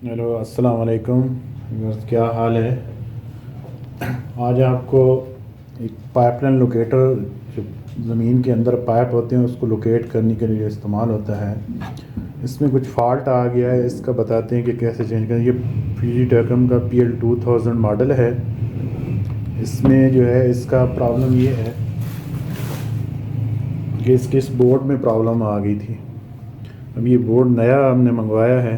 Hello, अस्सलाम वालेकुम। क्या हाल है? आज आपको एक पाइपलाइन लोकेटर, जो ज़मीन के अंदर पाइप होते हैं उसको लोकेट करने के लिए इस्तेमाल होता है, इसमें कुछ फॉल्ट आ गया है, इसका बताते हैं कि कैसे चेंज करें। ये पी टेकम का PL 2000 मॉडल है। इसमें जो है इसका प्रॉब्लम ये है कि इसके इस बोर्ड में प्रॉब्लम आ गई थी। अब ये बोर्ड नया हमने मंगवाया है,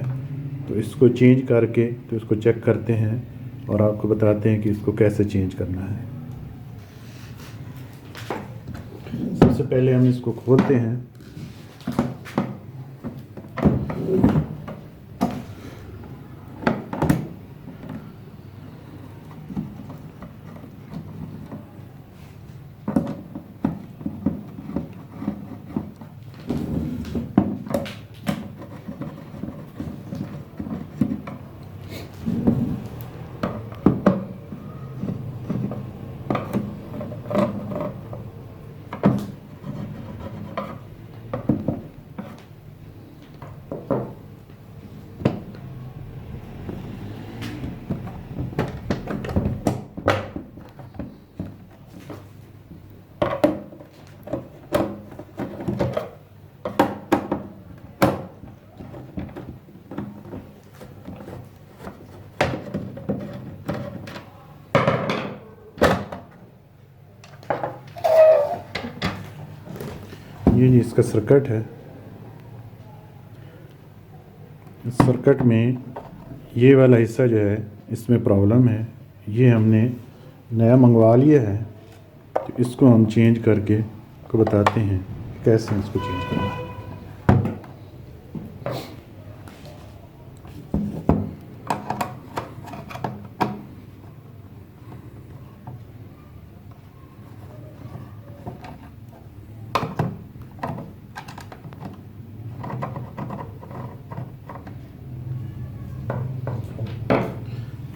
तो इसको चेंज करके तो इसको चेक करते हैं और आपको बताते हैं कि इसको कैसे चेंज करना है। सबसे पहले हम इसको खोलते हैं। ये जी इसका सर्किट है। इस सर्किट में ये वाला हिस्सा जो है इसमें प्रॉब्लम है। ये हमने नया मंगवा लिया है, तो इसको हम चेंज करके को बताते हैं कैसे इसको चेंज करना है।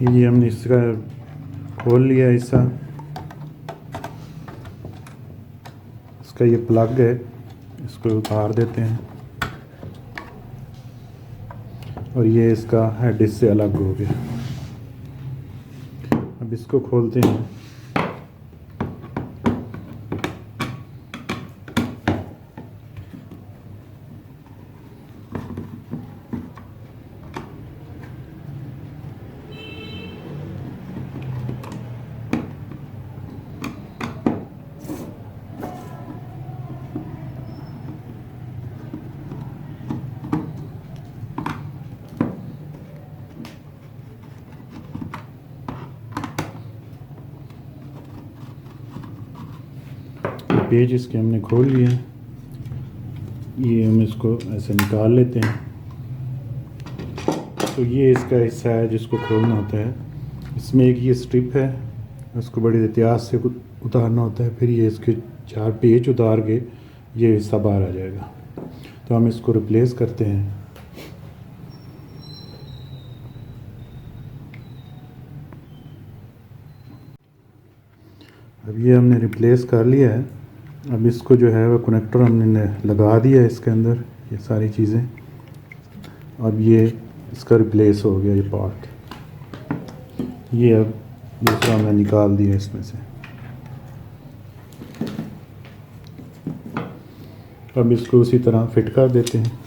ये हमने इसका खोल लिया हिस्सा। इसका ये प्लग है, इसको उतार देते हैं और ये इसका हेड इससे अलग हो गया। अब इसको खोलते हैं। पेज इसके हमने खोल लिया। ये हम इसको ऐसे निकाल लेते हैं। तो ये इसका हिस्सा है जिसको खोलना होता है। इसमें एक ये स्ट्रिप है, उसको बड़ी एहतियात से उतारना होता है। फिर ये इसके 4 पेज उतार के ये हिस्सा बाहर आ जाएगा। तो हम इसको रिप्लेस करते हैं। अब ये हमने रिप्लेस कर लिया है। अब इसको जो है वो कनेक्टर हमने लगा दिया है इसके अंदर, ये सारी चीज़ें। अब ये इसका रिप्लेस हो गया ये पार्ट। ये अब दूसरा हमने निकाल दिया इसमें से। अब इसको उसी तरह फिट कर देते हैं।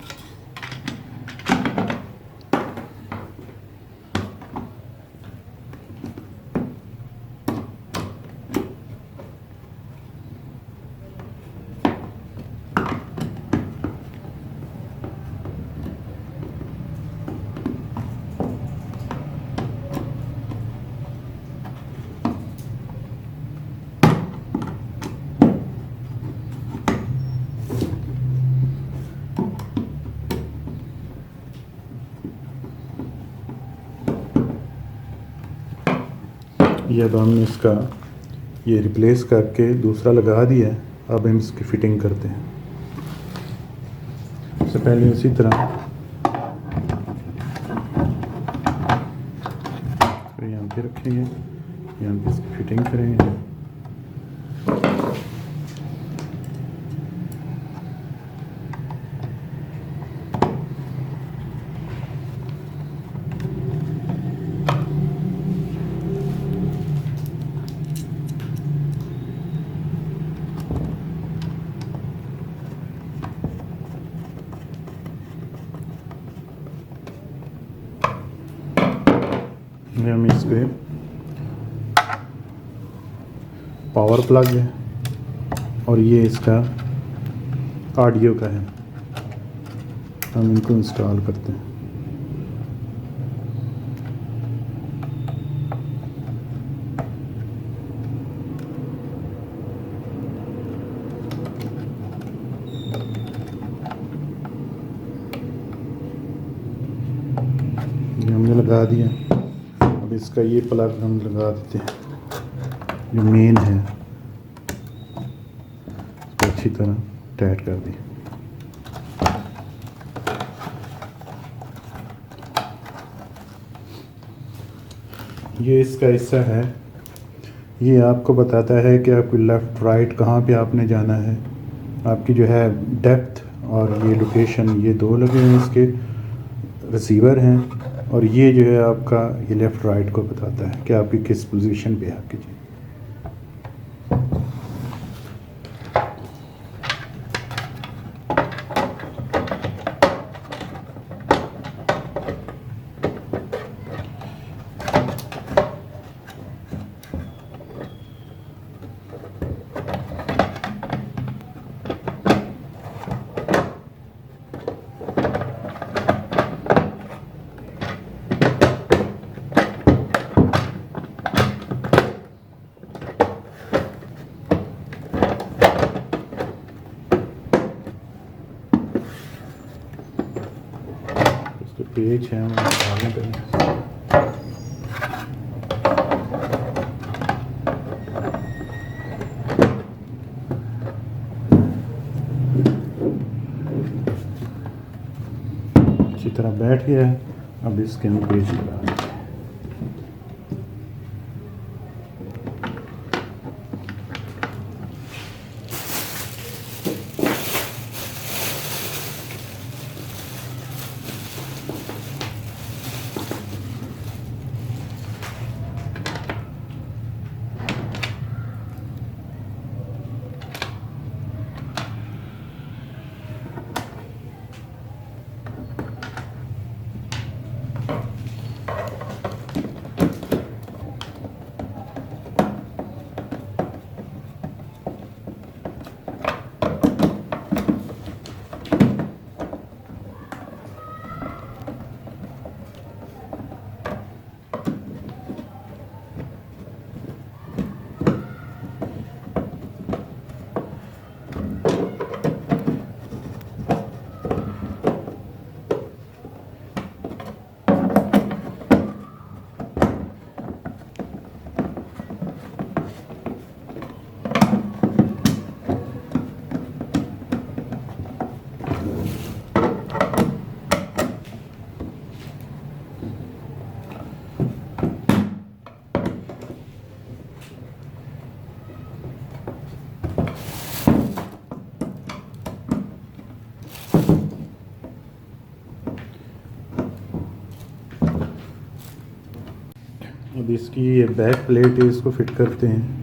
ये अब हमने इसका ये रिप्लेस करके दूसरा लगा दिया है। अब हम इसकी फ़िटिंग करते हैं। सबसे पहले इसी तरह तो यहाँ पे रखेंगे, यहाँ पे इसकी फ़िटिंग करेंगे। हम इस पे पावर प्लग है और ये इसका ऑडियो का है। हम इनको इंस्टॉल करते हैं। ये हमने लगा दिया। अब इसका ये प्लग हम लगा देते हैं जो मेन है, इसको अच्छी तरह टाइट कर दिया। ये इसका हिस्सा है, ये आपको बताता है कि आपको लेफ़्ट राइट कहाँ पे आपने जाना है। आपकी जो है डेप्थ और ये लोकेशन, ये दो लगे हैं इसके रिसीवर हैं, और ये जो है आपका ये लेफ़्ट राइट को बताता है कि आपकी किस पोजीशन पे है आपकी चीज़। पेज है हम डालने पहले। अच्छी तरह बैठ गया है। अब इसके हम पेज लगा देते हैं। अब इसकी ये बैक प्लेट है, इसको फिट करते हैं।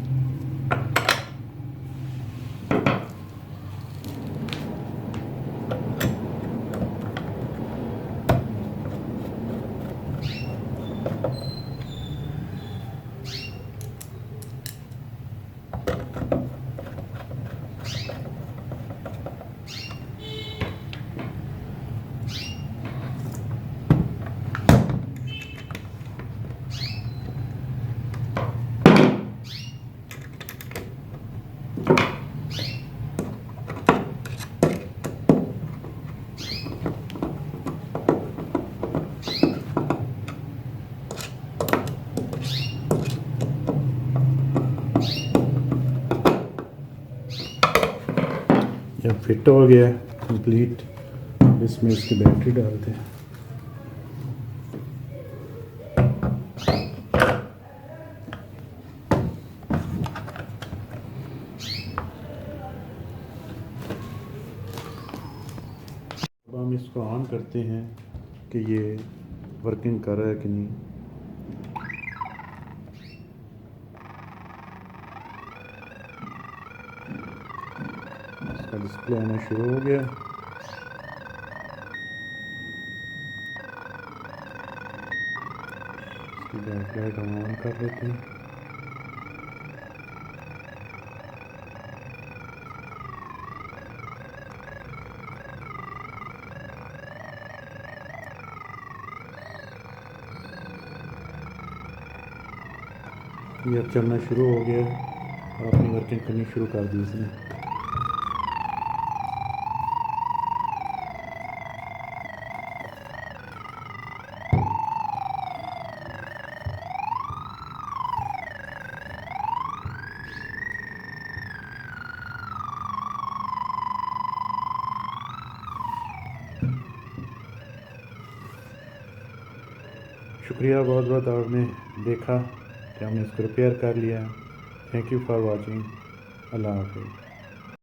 जब फिट हो गया कंप्लीट, इसमें इसकी बैटरी डालते हैं। अब हम इसको ऑन करते हैं कि ये वर्किंग कर रहा है कि नहीं। इसका डिस्प्ले आना शुरू हो गया। इसकी बैक लाइट हम ऑन कर लेते हैं। ये अब चलना शुरू हो गया और अपनी वर्किंग करनी शुरू कर दी इसने। शुक्रिया बहुत बहुत आपने देखा कि हमने इसको रिपेयर कर लिया। Thank you for watching. अल्लाह हाफिज़।